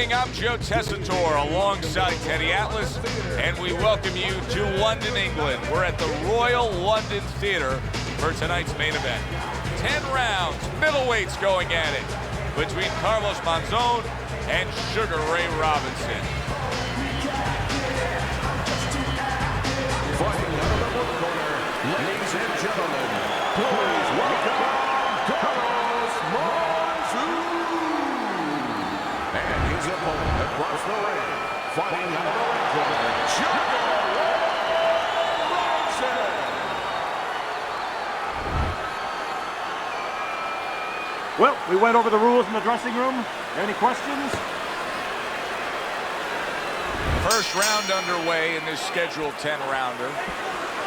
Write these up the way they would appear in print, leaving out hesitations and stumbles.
I'm Joe Tessitore alongside Teddy Atlas, and we welcome you to London, England. We're at the Royal London Theatre for tonight's main event. 10 rounds, middleweights going at it between Carlos Monzon and Sugar Ray Robinson. Fighting out of the blue corner, ladies and gentlemen, please welcome Carlos Monzon. And his opponent across the ring, fighting out of the red corner, Sugar Ray Robinson. Well, we went over the rules in the dressing room. Any questions? First round underway in this scheduled 10-rounder.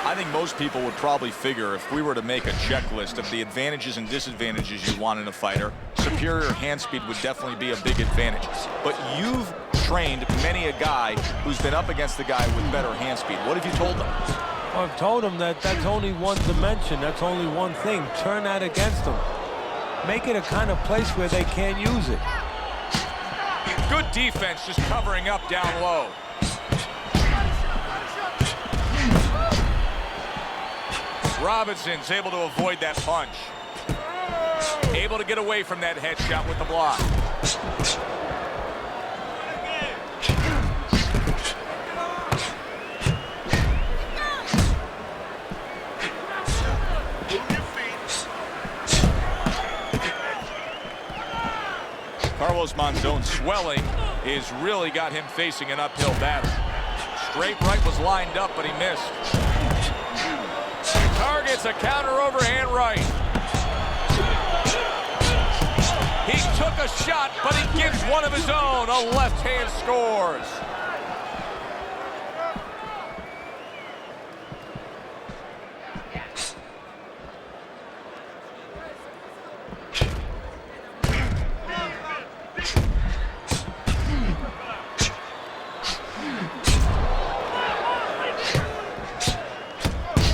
I think most people would probably figure if we were to make a checklist of the advantages and disadvantages you want in a fighter, superior hand speed would definitely be a big advantage. But you've trained many a guy who's been up against the guy with better hand speed. What have you told them? Well, I've told them that that's only one dimension. That's only one thing. Turn that against them. Make it a kind of place where they can't use it. Good defense, just covering up down low. Robinson's able to avoid that punch. Able to get away from that headshot with the block. Carlos Monzon's swelling is really got him facing an uphill battle. Straight right was lined up, but he missed. Targets a counter overhand right. He took a shot, but he gives one of his own. A left hand scores.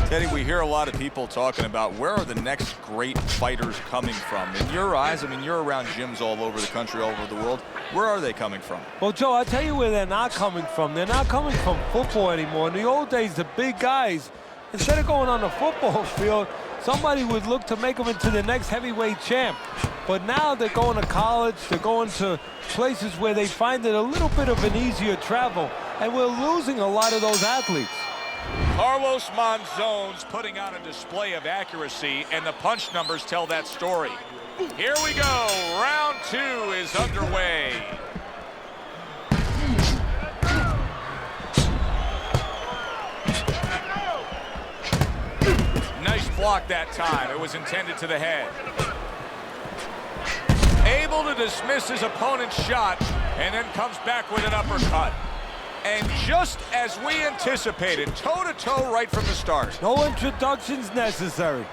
Teddy, we hear a lot of people talking about where are the next great fighters coming from. In your eyes, I mean, you're around gyms all over the country, all over the world. Where are they coming from? Well, Joe, I'll tell you where they're not coming from. They're not coming from football anymore. In the old days, the big guys, instead of going on the football field, somebody would look to make them into the next heavyweight champ. But now they're going to college, they're going to places where they find it a little bit of an easier travel. And we're losing a lot of those athletes. Carlos Monzon's putting on a display of accuracy, and the punch numbers tell that story. Here we go. Round 2 is underway. Nice block that time. It was intended to the head. Able to dismiss his opponent's shot, and then comes back with an uppercut. And just as we anticipated, toe-to-toe right from the start. No introductions necessary.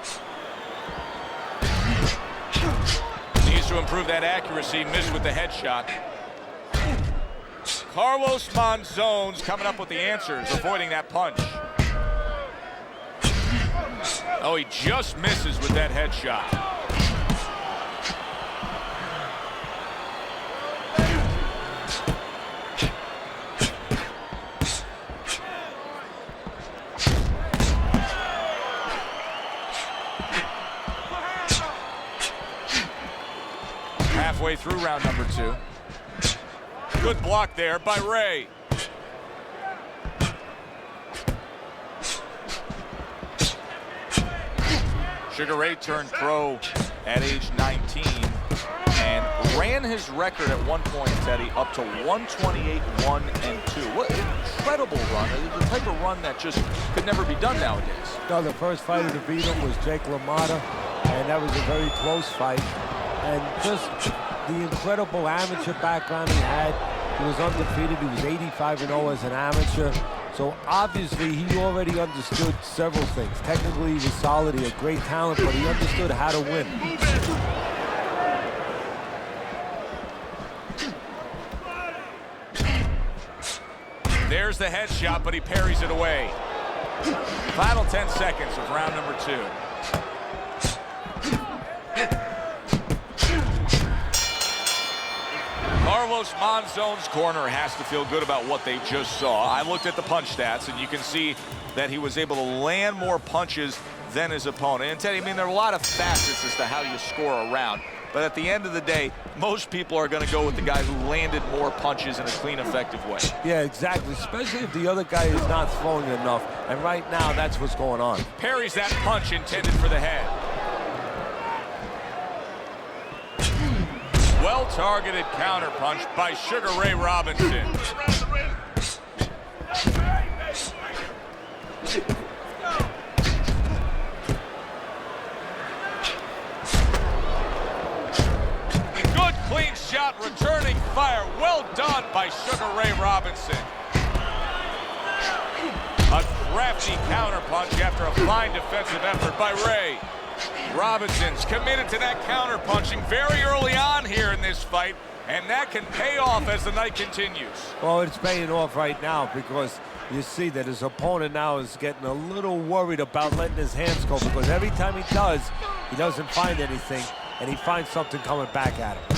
Needs to improve that accuracy, missed with the headshot. Carlos Monzon's coming up with the answers, avoiding that punch. Oh, he just misses with that headshot. Halfway through round number 2. Good block there by Ray. Sugar Ray turned pro at age 19 and ran his record at one point, Teddy, up to 128, 1 and 2. What an incredible run. The type of run that just could never be done nowadays. No, the first fighter to beat him was Jake LaMotta, and that was a very close fight. And just the incredible amateur background he had. He was undefeated. He was 85-0 as an amateur. So obviously he already understood several things. Technically he was solid. He had great talent, but he understood how to win. There's the headshot, but he parries it away. Final 10 seconds of round number 2. Carlos Monzon's corner has to feel good about what they just saw. I looked at the punch stats, and you can see that he was able to land more punches than his opponent. And Teddy, I mean, there are a lot of facets as to how you score a round. But at the end of the day, most people are going to go with the guy who landed more punches in a clean, effective way. Yeah, exactly, especially if the other guy is not throwing enough. And right now, that's what's going on. Parries that punch intended for the head. Well-targeted counterpunch by Sugar Ray Robinson. Good clean shot, returning fire. Well done by Sugar Ray Robinson. A crafty counterpunch after a fine defensive effort by Ray. Robinson's committed to that counterpunching very early on here in this fight, and that can pay off as the night continues. Well, it's paying off right now because you see that his opponent now is getting a little worried about letting his hands go, because every time he does, he doesn't find anything, and he finds something coming back at him.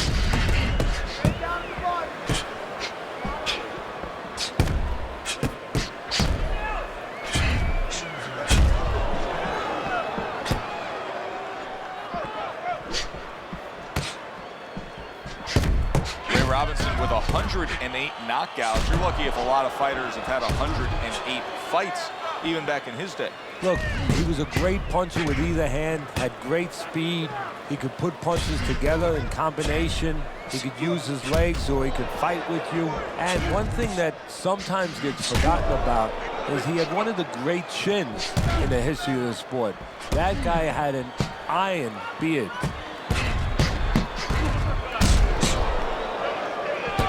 Robinson with 108 knockouts. You're lucky if a lot of fighters have had 108 fights, even back in his day. Look, he was a great puncher with either hand, had great speed. He could put punches together in combination. He could use his legs, or he could fight with you. And one thing that sometimes gets forgotten about is he had one of the great chins in the history of the sport. That guy had an iron beard.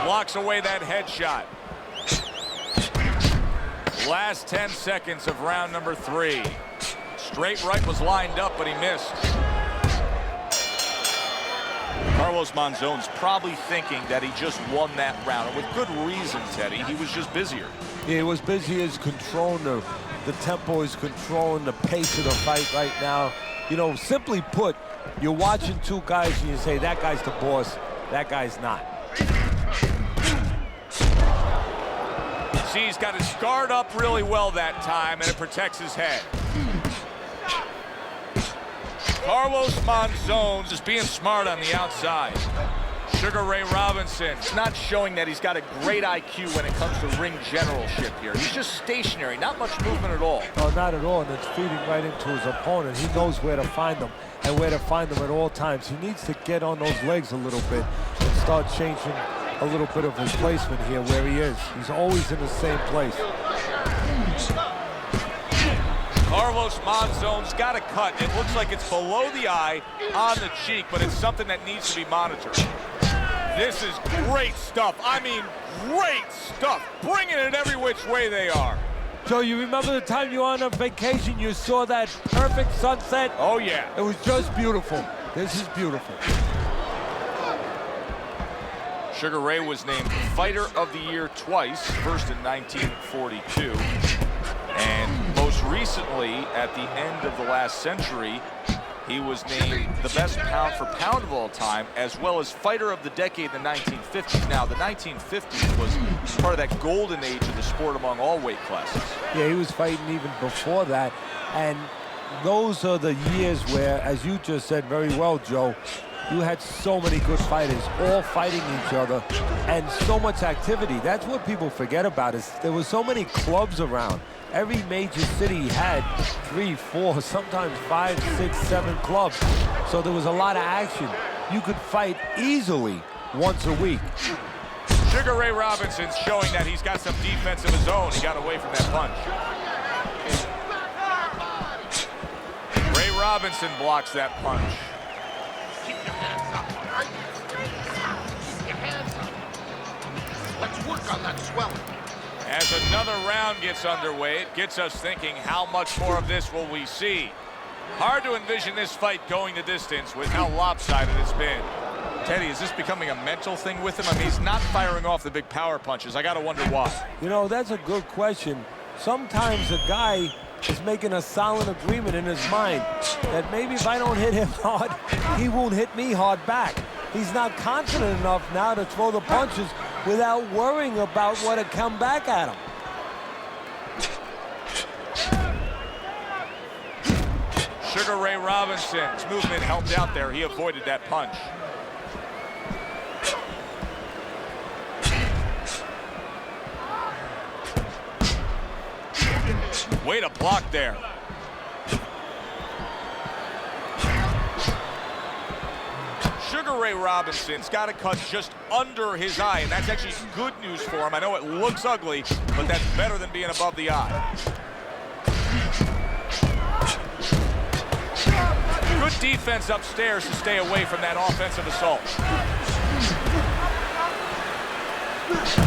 Blocks away that headshot. Last 10 seconds of round number 3. Straight right was lined up, but he missed. Carlos Monzon's probably thinking that he just won that round, and with good reason, Teddy. He was just busier. Yeah, he was busy as controlling the tempo, is controlling the pace of the fight right now. You know, simply put, you're watching two guys and you say, that guy's the boss, that guy's not. See, he's got his guard up really well that time, and it protects his head. Carlos Monzon just being smart on the outside. Sugar Ray Robinson not showing that he's got a great IQ when it comes to ring generalship here. He's just stationary, not much movement at all. Oh, not at all, and it's feeding right into his opponent. He knows where to find them and where to find them at all times. He needs to get on those legs a little bit and start changing a little bit of his placement here where he is. He's always in the same place. Carlos Monzon's got a cut. It looks like it's below the eye, on the cheek, but it's something that needs to be monitored. This is great stuff. I mean, great stuff. Bringing it every which way they are. Joe, you remember the time you were on a vacation, you saw that perfect sunset? Oh, yeah. It was just beautiful. This is beautiful. Sugar Ray was named Fighter of the Year twice, first in 1942, and most recently, at the end of the last century, he was named the best pound for pound of all time, as well as Fighter of the Decade in the 1950s. Now, the 1950s was part of that golden age of the sport among all weight classes. Yeah, he was fighting even before that, and those are the years where, as you just said very well, Joe, you had so many good fighters all fighting each other and so much activity. That's what people forget about, is there were so many clubs around. Every major city had 3, 4, sometimes 5, 6, 7 clubs. So there was a lot of action. You could fight easily once a week. Sugar Ray Robinson's showing that he's got some defense of his own. He got away from that punch. Ray Robinson blocks that punch. Keep your hands up, all right? Keep your hands up. Let's work on that swelling. As another round gets underway, it gets us thinking, how much more of this will we see? Hard to envision this fight going the distance with how lopsided it's been. Teddy, is this becoming a mental thing with him? I mean, he's not firing off the big power punches. I got to wonder why. You know, that's a good question. Sometimes a guy is making a solid agreement in his mind that maybe if I don't hit him hard, he won't hit me hard back. He's not confident enough now to throw the punches without worrying about what had come back at him. Sugar Ray Robinson's movement helped out there. He avoided that punch. Way to block there. Sugar Ray Robinson's got a cut just under his eye, and that's actually good news for him. I know it looks ugly, but that's better than being above the eye. Good defense upstairs to stay away from that offensive assault.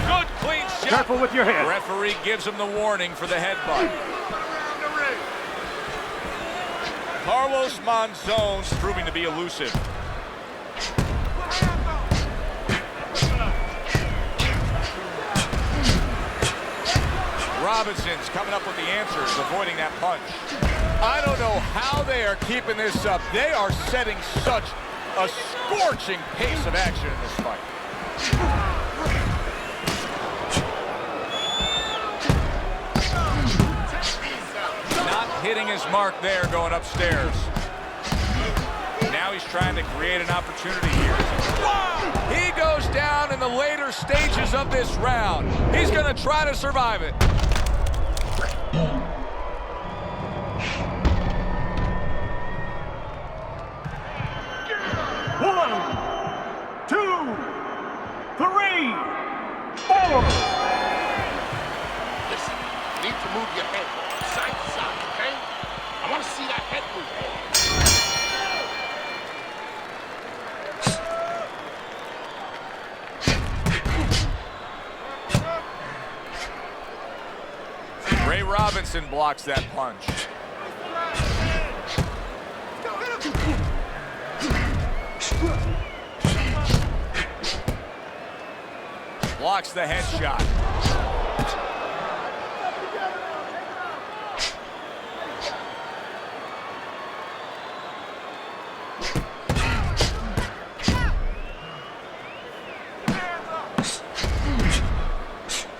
Good clean shot. Careful with your head. Referee gives him the warning for the headbutt. Carlos Monzon's proving to be elusive. Robinson's coming up with the answers, avoiding that punch. I don't know how they are keeping this up. They are setting such a scorching pace of action in this fight. Not hitting his mark there going upstairs. Now he's trying to create an opportunity here. He goes down in the later stages of this round. He's going to try to survive it. 1, 2, 3, 4. Listen, you need to move your head side to side, okay? I want to see that head move. Ray Robinson blocks that punch. Blocks the headshot.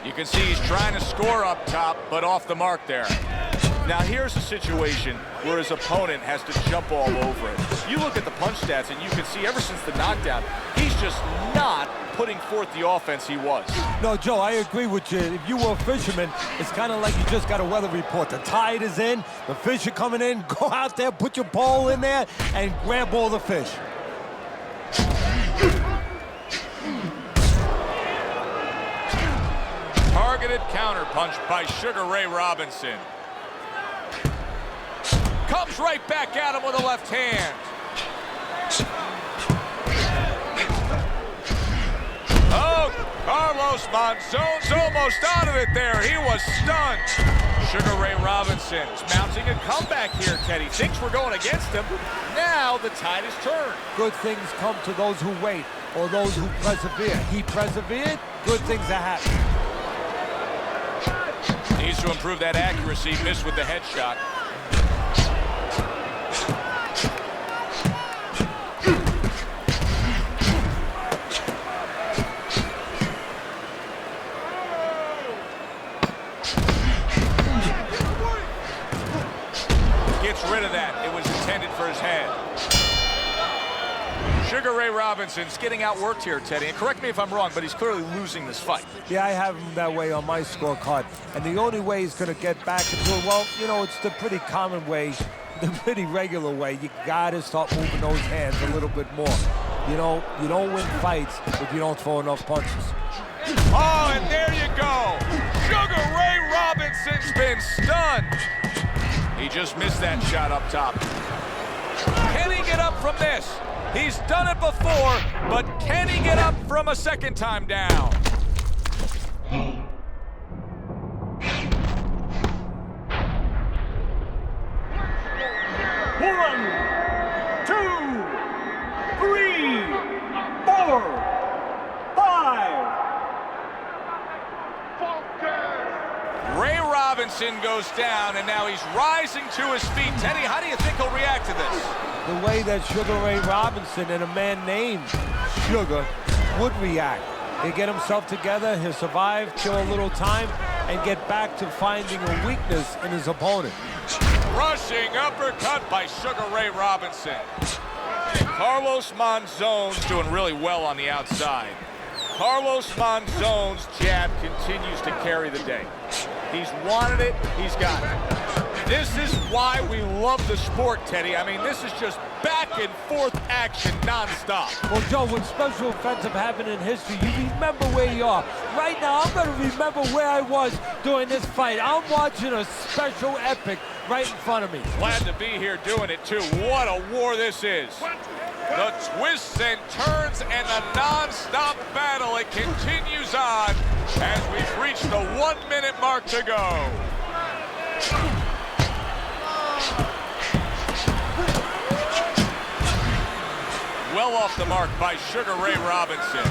You can see he's trying to score up top, but off the mark there. Now here's a situation where his opponent has to jump all over it. You look at the punch stats and you can see ever since the knockdown, he's just not putting forth the offense he was. No, Joe, I agree with you. If you were a fisherman, it's kind of like you just got a weather report. The tide is in, the fish are coming in. Go out there, put your pole in there, and grab all the fish. Targeted counter punch by Sugar Ray Robinson. Comes right back at him with a left hand. Oh, Carlos Monzon's almost out of it there. He was stunned. Sugar Ray Robinson's mounting a comeback here, Teddy. Thinks we're going against him. Now the tide is turned. Good things come to those who wait or those who persevere. He persevered, good things are happening. Needs to improve that accuracy. Missed with the headshot. Gets rid of that. It was intended for his head. Sugar Ray Robinson's getting outworked here, Teddy. And correct me if I'm wrong, but he's clearly losing this fight. Yeah, I have him that way on my scorecard. And the only way he's going to get back into it, well, you know, it's the pretty common way, the pretty regular way. You got to start moving those hands a little bit more. You know, you don't win fights if you don't throw enough punches. Oh, and there you go. Sugar Ray Robinson's been stunned. He just missed that shot up top. Can he get up from this? He's done it before, but can he get up from a second time down? 1, 2, 3, 4, 5. Ray Robinson goes down, and now he's rising to his feet. Teddy, how do you think he'll react to this? The way that Sugar Ray Robinson and a man named Sugar would react. He'll get himself together, he'll survive, kill a little time, and get back to finding a weakness in his opponent. Rushing uppercut by Sugar Ray Robinson. Carlos Monzon's doing really well on the outside. Carlos Monzon's jab continues to carry the day. He's wanted it, he's got it. This is why we love the sport, Teddy. I mean, this is just back and forth action nonstop. Well, Joe, when special events have happened in history, you remember where you are. Right now, I'm going to remember where I was during this fight. I'm watching a special epic right in front of me. Glad to be here doing it, too. What a war this is. The twists and turns and the non-stop battle, it continues on as we've reached the 1 minute mark to go. Well off the mark by Sugar Ray Robinson.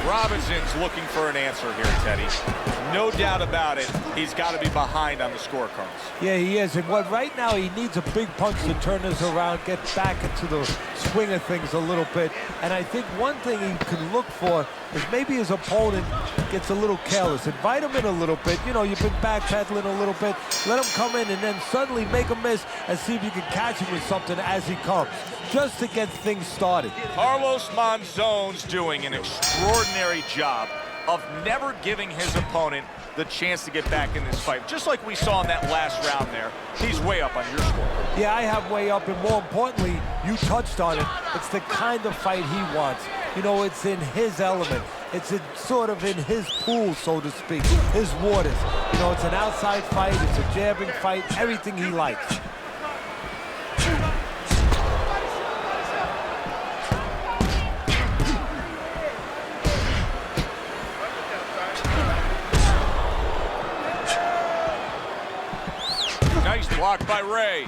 Robinson's looking for an answer here, Teddy. No doubt about it, he's got to be behind on the scorecards. Yeah, he is. And what right now, he needs a big punch to turn this around, get back into the swing of things a little bit. And I think one thing he can look for is maybe his opponent gets a little careless. Invite him in a little bit. You know, you've been backpedaling a little bit. Let him come in and then suddenly make a miss and see if you can catch him with something as he comes, just to get things started. Carlos Monzon's doing an extraordinary job of never giving his opponent the chance to get back in this fight. Just like we saw in that last round there, he's way up on your score. Yeah, I have way up, and more importantly, you touched on it. It's the kind of fight he wants. You know, it's in his element. It's sort of in his pool, so to speak, his waters. You know, it's an outside fight, it's a jabbing fight, everything he likes. Nice block by Ray.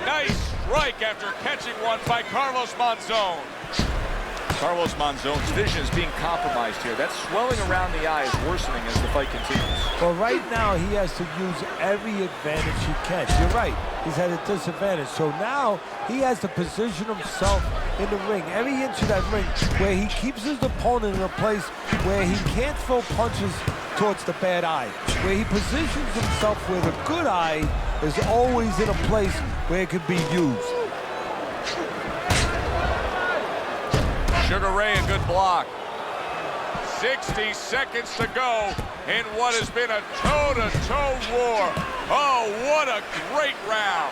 Nice strike after catching one by Carlos Monzon. Carlos Monzon's vision is being compromised here. That swelling around the eye is worsening as the fight continues. Well, right now, he has to use every advantage he can. You're right. He's at a disadvantage. So now he has to position himself in the ring, every inch of that ring, where he keeps his opponent in a place where he can't throw punches towards the bad eye, where he positions himself where the good eye is always in a place where it could be used. Sugar Ray, a good block. 60 seconds to go in what has been a toe-to-toe war. Oh, what a great round.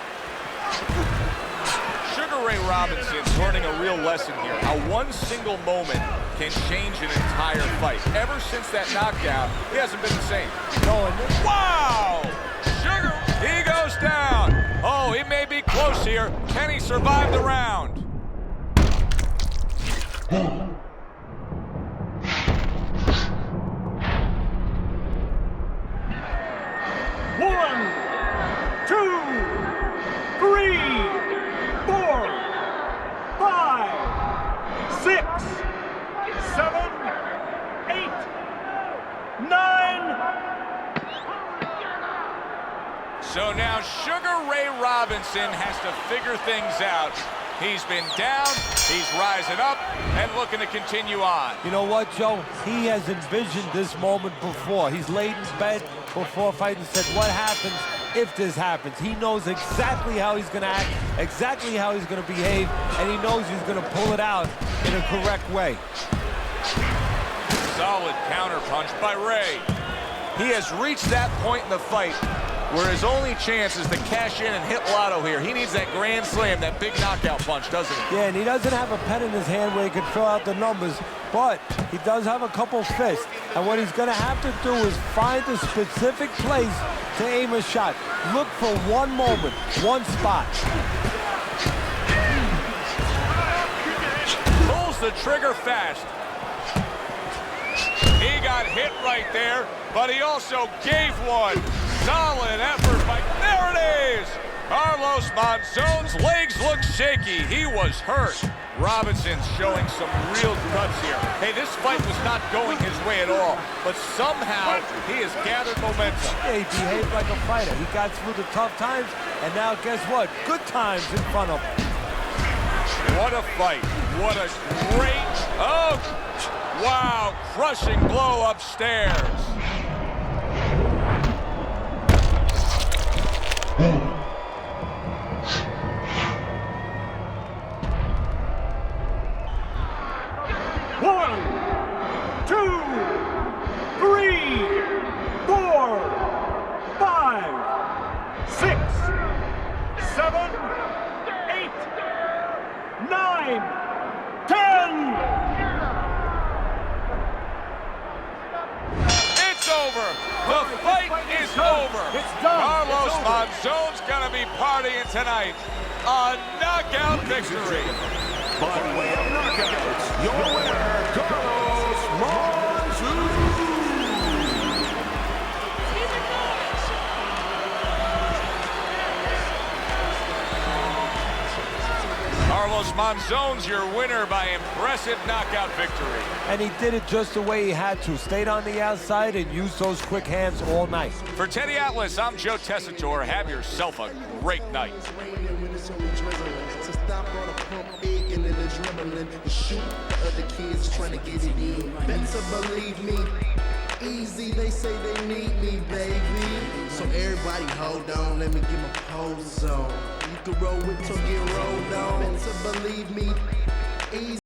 Sugar Ray Robinson's learning a real lesson here, how one single moment can change an entire fight. Ever since that knockdown, he hasn't been the same. Wow! Sugar, he goes down. Oh, he may be close here. Can he survive the round? 1, 2, 3, 4, 5, 6, 7, 8, 9. So now Sugar Ray Robinson has to figure things out. He's been down, he's rising up, and looking to continue on. You know what, Joe? He has envisioned this moment before. He's laid in bed before fighting and said, what happens if this happens? He knows exactly how he's going to act, exactly how he's going to behave, and he knows he's going to pull it out in a correct way. Solid counterpunch by Ray. He has reached that point in the fight where his only chance is to cash in and hit lotto here. He needs that grand slam, that big knockout punch, doesn't he? Yeah, and he doesn't have a pen in his hand where he can fill out the numbers, but he does have a couple fists. And what he's going to have to do is find a specific place to aim a shot. Look for one moment, one spot. Pulls the trigger fast. He got hit right there, but he also gave one. Solid effort by, there it is! Carlos Monzon's legs look shaky. He was hurt. Robinson's showing some real guts here. Hey, this fight was not going his way at all, but somehow he has gathered momentum. Yeah, he behaved like a fighter. He got through the tough times, and now guess what? Good times in front of him. What a fight. What a great, oh, wow, crushing blow upstairs. One, two, three, four, five, 6, 7, 8, 9, 10. It's over. The fight is over. It's done. Carlos It's over. Monzon's gonna be partying tonight. A knockout victory. By way of knockouts, your winner, Carlos Monzon. Carlos Monzon's your winner by impressive knockout victory. And he did it just the way he had to. Stayed on the outside and used those quick hands all night. For Teddy Atlas, I'm Joe Tessitore. Have yourself a great night. Better believe me. Easy, they say they need me, baby. So everybody hold on, let me get my pose on. You can roll with till get rolled on. Better believe me. Easy.